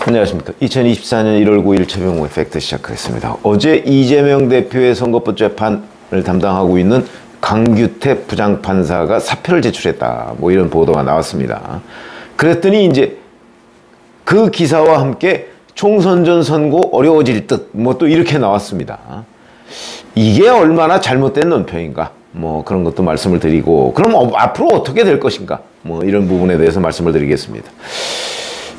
안녕하십니까. 2024년 1월 9일 최병호의 팩트 시작하겠습니다. 어제 이재명 대표의 선거법 재판을 담당하고 있는 강규태 부장판사가 사표를 제출했다. 뭐 이런 보도가 나왔습니다. 그랬더니 이제 그 기사와 함께 총선 전 선고 어려워질 듯 뭐 또 이렇게 나왔습니다. 이게 얼마나 잘못된 논평인가? 뭐 그런 것도 말씀을 드리고, 그럼 앞으로 어떻게 될 것인가? 뭐 이런 부분에 대해서 말씀을 드리겠습니다.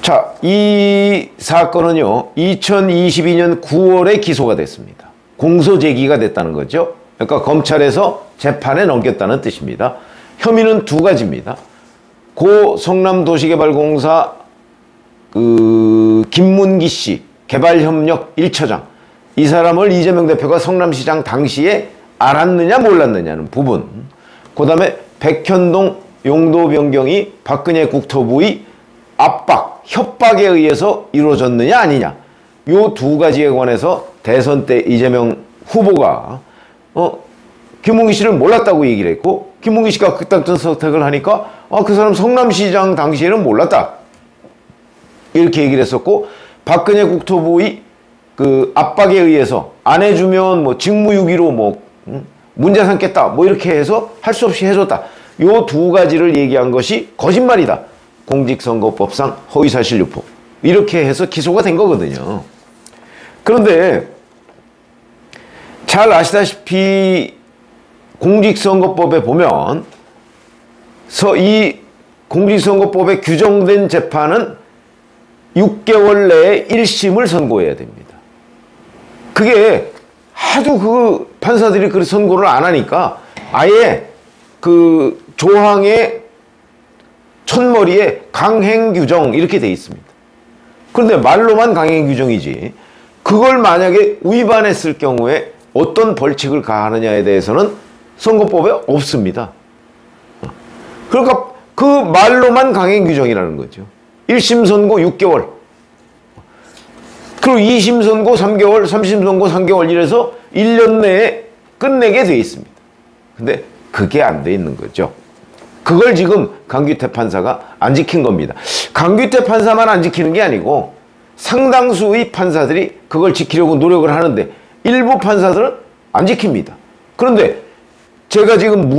자, 이 사건은요, 2022년 9월에 기소가 됐습니다. 공소 제기가 됐다는 거죠. 그러니까 검찰에서 재판에 넘겼다는 뜻입니다. 혐의는 두 가지입니다. 고 성남도시개발공사 김문기 씨 개발협력 1처장, 이 사람을 이재명 대표가 성남시장 당시에 알았느냐 몰랐느냐는 부분, 그 다음에 백현동 용도 변경이 박근혜 국토부의 압박, 협박에 의해서 이루어졌느냐 아니냐, 요 두 가지에 관해서 대선 때 이재명 후보가 김문기 씨를 몰랐다고 얘기를 했고, 김문기 씨가 그딴 선택을 하니까 그 사람 성남시장 당시에는 몰랐다 이렇게 얘기를 했었고, 박근혜 국토부의 그 압박에 의해서 안 해주면 뭐 직무유기로 뭐 문제 삼겠다 뭐 이렇게 해서 할 수 없이 해줬다, 요 두 가지를 얘기한 것이 거짓말이다, 공직선거법상 허위사실 유포, 이렇게 해서 기소가 된 거거든요. 그런데 잘 아시다시피 공직선거법에 보면 이 공직선거법에 규정된 재판은 6개월 내에 1심을 선고해야 됩니다. 그게 하도 그 판사들이 그 선고를 안 하니까 아예 그 조항의 첫머리에 강행규정 이렇게 돼 있습니다. 그런데 말로만 강행규정이지, 그걸 만약에 위반했을 경우에 어떤 벌칙을 가하느냐에 대해서는 선거법에 없습니다. 그러니까 그 말로만 강행규정이라는 거죠. 1심 선고 6개월, 그리고 2심 선고 3개월, 3심 선고 3개월 이래서 1년 내에 끝내게 돼 있습니다. 근데 그게 안 돼 있는 거죠. 그걸 지금 강규태 판사가 안 지킨 겁니다. 강규태 판사만 안 지키는 게 아니고 상당수의 판사들이 그걸 지키려고 노력을 하는데 일부 판사들은 안 지킵니다. 그런데 제가 지금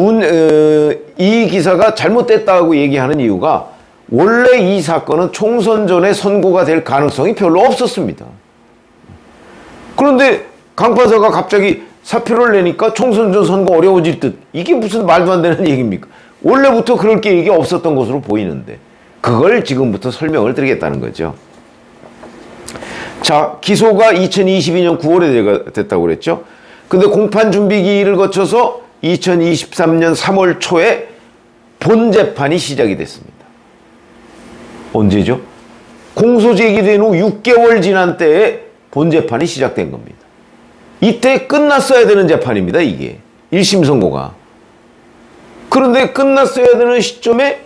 이 기사가 잘못됐다고 얘기하는 이유가, 원래 이 사건은 총선 전에 선고가 될 가능성이 별로 없었습니다. 그런데 강 판사가 갑자기 사표를 내니까 총선 전 선고 어려워질 듯, 이게 무슨 말도 안 되는 얘기입니까? 원래부터 그럴 게 이게 없었던 것으로 보이는데, 그걸 지금부터 설명을 드리겠다는 거죠. 자, 기소가 2022년 9월에 됐다고 그랬죠. 근데 공판 준비기를 거쳐서 2023년 3월 초에 본 재판이 시작이 됐습니다. 언제죠? 공소 제기된 후 6개월 지난 때에 본 재판이 시작된 겁니다. 이때 끝났어야 되는 재판입니다, 이게. 1심 선고가. 그런데 끝났어야 되는 시점에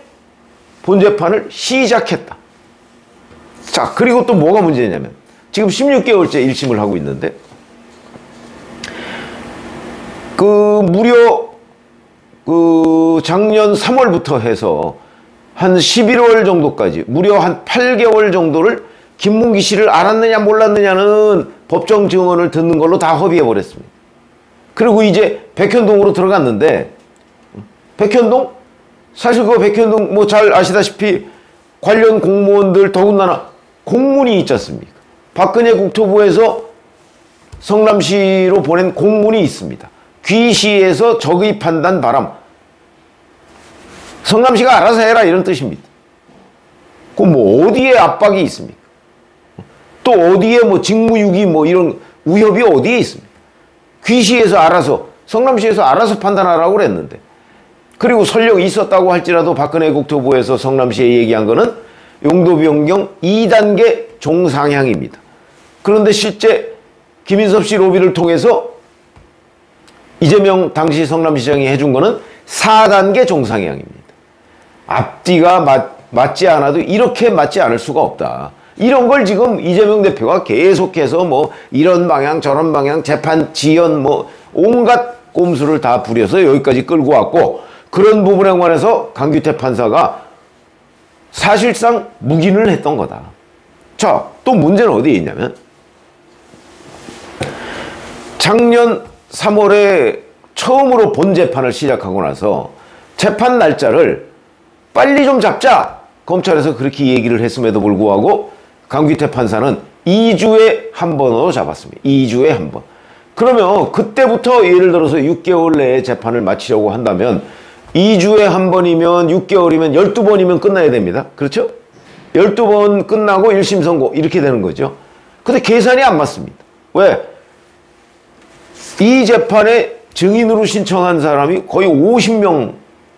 본 재판을 시작했다. 자, 그리고 또 뭐가 문제냐면, 지금 16개월째 1심을 하고 있는데, 무려 작년 3월부터 해서 한 11월 정도까지 무려 한 8개월 정도를 김문기 씨를 알았느냐 몰랐느냐는 법정 증언을 듣는 걸로 다 허비해 버렸습니다. 그리고 이제 백현동으로 들어갔는데, 백현동? 사실 그 백현동 뭐 잘 아시다시피 관련 공무원들 더군다나 공문이 있지 않습니까? 박근혜 국토부에서 성남시로 보낸 공문이 있습니다. 귀시에서 적의 판단 바람, 성남시가 알아서 해라 이런 뜻입니다. 그럼 뭐 어디에 압박이 있습니까? 또 어디에 뭐 직무유기 뭐 이런 위협이 어디에 있습니까? 귀시에서 알아서, 성남시에서 알아서 판단하라고 그랬는데, 그리고 설령 있었다고 할지라도 박근혜 국토부에서 성남시에 얘기한 거는 용도 변경 2단계 종상향입니다. 그런데 실제 김인섭 씨 로비를 통해서 이재명 당시 성남시장이 해준 거는 4단계 종상향입니다. 앞뒤가 맞지 않아도 이렇게 맞지 않을 수가 없다. 이런 걸 지금 이재명 대표가 계속해서 뭐 이런 방향 저런 방향 재판 지연 뭐 온갖 꼼수를 다 부려서 여기까지 끌고 왔고, 그런 부분에 관해서 강규태 판사가 사실상 묵인을 했던 거다. 자, 또 문제는 어디에 있냐면 작년 3월에 처음으로 본 재판을 시작하고 나서 재판 날짜를 빨리 좀 잡자! 검찰에서 그렇게 얘기를 했음에도 불구하고 강규태 판사는 2주에 한 번으로 잡았습니다. 2주에 한 번. 그러면 그때부터 예를 들어서 6개월 내에 재판을 마치려고 한다면 2주에 한 번이면 6개월이면 12번이면 끝나야 됩니다. 그렇죠? 12번 끝나고 1심 선고 이렇게 되는 거죠. 근데 계산이 안 맞습니다. 왜? 이 재판에 증인으로 신청한 사람이 거의 50명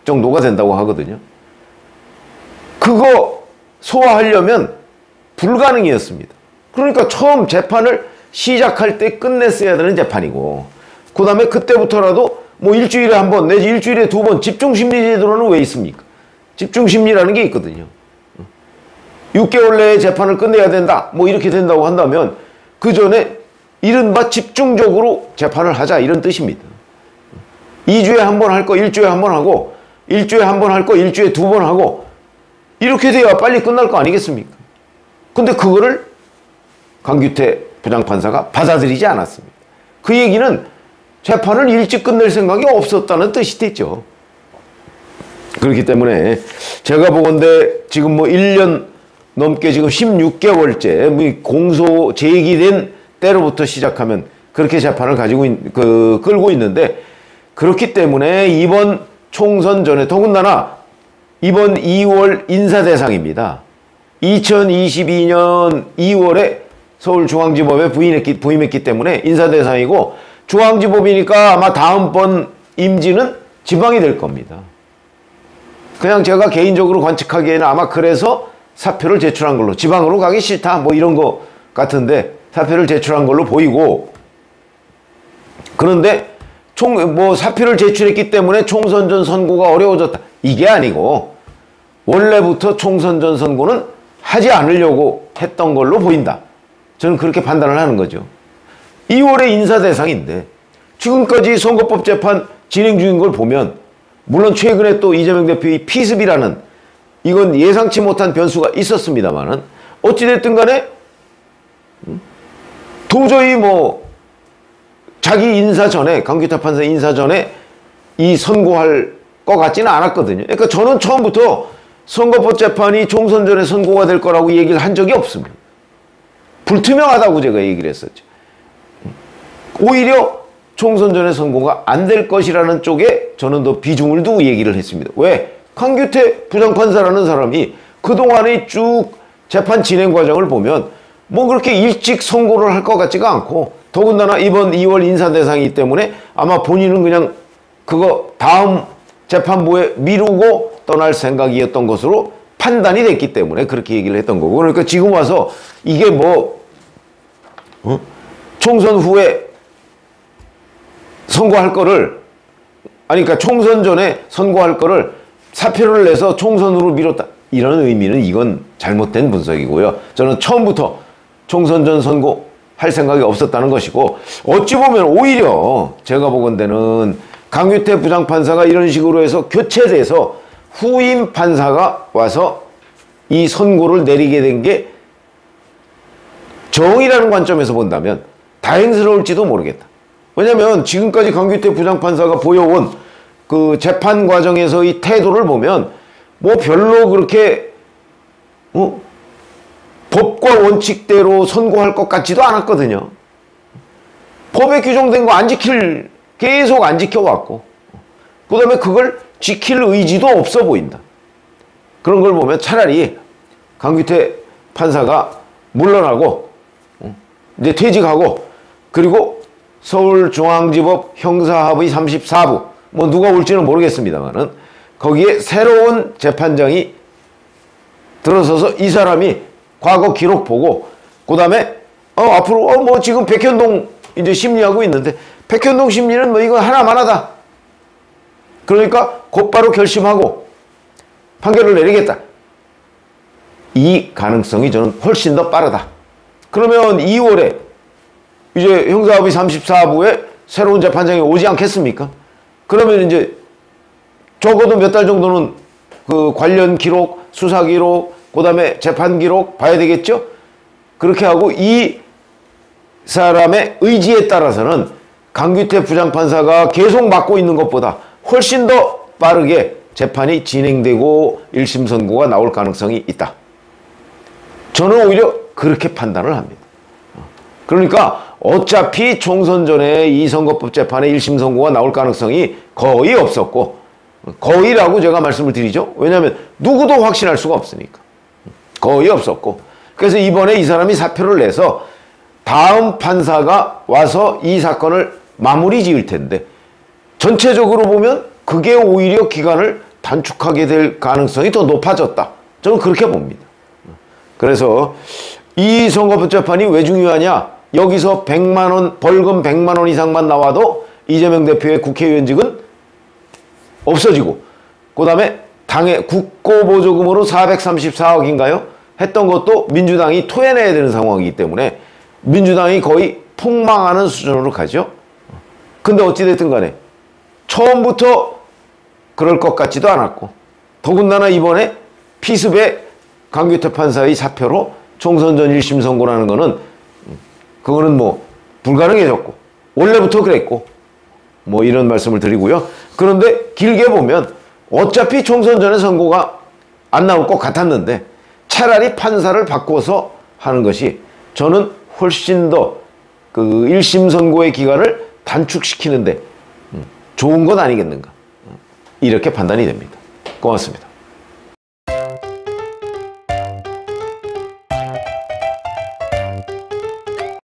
정도가 된다고 하거든요. 그거 소화하려면 불가능이었습니다. 그러니까 처음 재판을 시작할 때 끝냈어야 되는 재판이고, 그 다음에 그때부터라도 뭐 일주일에 한 번 내지 일주일에 두 번 집중심리 제도로는 왜 있습니까? 집중심리라는 게 있거든요. 6개월 내에 재판을 끝내야 된다, 뭐 이렇게 된다고 한다면 그 전에 이른바 집중적으로 재판을 하자, 이런 뜻입니다. 2주에 한 번 할 거 일주에 한 번 하고, 일주에 한 번 할 거 일주에 두 번 하고, 이렇게 돼야 빨리 끝날 거 아니겠습니까? 근데 그거를 강규태 부장판사가 받아들이지 않았습니다. 그 얘기는 재판을 일찍 끝낼 생각이 없었다는 뜻이 됐죠. 그렇기 때문에 제가 보건대 지금 뭐 1년 넘게 지금 16개월째 뭐 공소 제기된 때로부터 시작하면 그렇게 재판을 가지고 끌고 있는데, 그렇기 때문에 이번 총선 전에 더군다나 이번 2월 인사 대상입니다. 2022년 2월에 서울중앙지법에 부임했기 때문에 인사 대상이고, 중앙지법이니까 아마 다음번 임지는 지방이 될 겁니다. 그냥 제가 개인적으로 관측하기에는 아마 그래서 사표를 제출한 걸로, 지방으로 가기 싫다 뭐 이런 거 같은데 사표를 제출한 걸로 보이고, 그런데 사표를 제출했기 때문에 총선 전 선고가 어려워졌다, 이게 아니고 원래부터 총선 전 선고는 하지 않으려고 했던 걸로 보인다. 저는 그렇게 판단을 하는 거죠. 2월에 인사 대상인데 지금까지 선거법 재판 진행 중인 걸 보면, 물론 최근에 또 이재명 대표의 피습이라는 이건 예상치 못한 변수가 있었습니다만은 어찌됐든 간에 도저히 뭐 자기 인사 전에, 강규태 판사 인사 전에 이 선고할 것 같지는 않았거든요. 그러니까 저는 처음부터 선거법 재판이 총선 전에 선고가 될 거라고 얘기를 한 적이 없습니다. 불투명하다고 제가 얘기를 했었죠. 오히려 총선 전에 선고가 안 될 것이라는 쪽에 저는 더 비중을 두고 얘기를 했습니다. 왜? 강규태 부장판사라는 사람이 그동안의 쭉 재판 진행 과정을 보면 뭐 그렇게 일찍 선고를 할 것 같지가 않고, 더군다나 이번 2월 인사 대상이기 때문에 아마 본인은 그냥 그거 다음 재판부에 미루고 떠날 생각이었던 것으로 판단이 됐기 때문에 그렇게 얘기를 했던 거고, 그러니까 지금 와서 이게 뭐 총선 후에 선고할 거를, 아니 그러니까 총선 전에 선고할 거를 사표를 내서 총선으로 미뤘다, 이런 의미는 이건 잘못된 분석이고요. 저는 처음부터 총선 전 선고 할 생각이 없었다는 것이고, 어찌 보면 오히려 제가 보건대는 강규태 부장판사가 이런 식으로 해서 교체돼서 후임 판사가 와서 이 선고를 내리게 된 게 정의라는 관점에서 본다면 다행스러울지도 모르겠다. 왜냐면 지금까지 강규태 부장판사가 보여온 그 재판 과정에서의 태도를 보면 뭐 별로 그렇게 법과 원칙대로 선고할 것 같지도 않았거든요. 법에 규정된 거 계속 안 지켜왔고, 그 다음에 그걸 지킬 의지도 없어 보인다. 그런 걸 보면 차라리 강규태 판사가 물러나고 이제 퇴직하고, 그리고 서울중앙지법 형사합의 34부 뭐 누가 올지는 모르겠습니다만은 거기에 새로운 재판장이 들어서서 이 사람이 과거 기록 보고, 그 다음에 앞으로 뭐 지금 백현동 이제 심리하고 있는데, 백현동 심리는 뭐 이거 하나만 하다, 그러니까 곧바로 결심하고 판결을 내리겠다, 이 가능성이 저는 훨씬 더 빠르다. 그러면 2월에 이제 형사합의 34부에 새로운 재판장이 오지 않겠습니까? 그러면 이제 적어도 몇 달 정도는 그 관련 기록, 수사 기록, 그 다음에 재판 기록 봐야 되겠죠? 그렇게 하고 이 사람의 의지에 따라서는 강규태 부장판사가 계속 맡고 있는 것보다 훨씬 더 빠르게 재판이 진행되고 1심 선고가 나올 가능성이 있다. 저는 오히려 그렇게 판단을 합니다. 그러니까 어차피 총선 전에 이 선거법 재판에 1심 선고가 나올 가능성이 거의 없었고, 거의라고 제가 말씀을 드리죠. 왜냐하면 누구도 확신할 수가 없으니까. 거의 없었고. 그래서 이번에 이 사람이 사표를 내서 다음 판사가 와서 이 사건을 마무리 지을 텐데, 전체적으로 보면 그게 오히려 기간을 단축하게 될 가능성이 더 높아졌다. 저는 그렇게 봅니다. 그래서 이 선거법 재판이 왜 중요하냐? 여기서 100만 원, 벌금 100만 원 이상만 나와도 이재명 대표의 국회의원직은 없어지고, 그 다음에 당의 국고보조금으로 434억인가요? 했던 것도 민주당이 토해내야 되는 상황이기 때문에 민주당이 거의 폭망하는 수준으로 가죠. 근데 어찌됐든 간에 처음부터 그럴 것 같지도 않았고, 더군다나 이번에 피습의 강규태 판사의 사표로 총선 전 1심 선고라는 거는, 그거는 뭐 불가능해졌고 원래부터 그랬고, 뭐 이런 말씀을 드리고요. 그런데 길게 보면 어차피 총선 전에 선고가 안 나올 것 같았는데 차라리 판사를 바꿔서 하는 것이 저는 훨씬 더 그 1심 선고의 기간을 단축시키는데 좋은 것 아니겠는가, 이렇게 판단이 됩니다. 고맙습니다.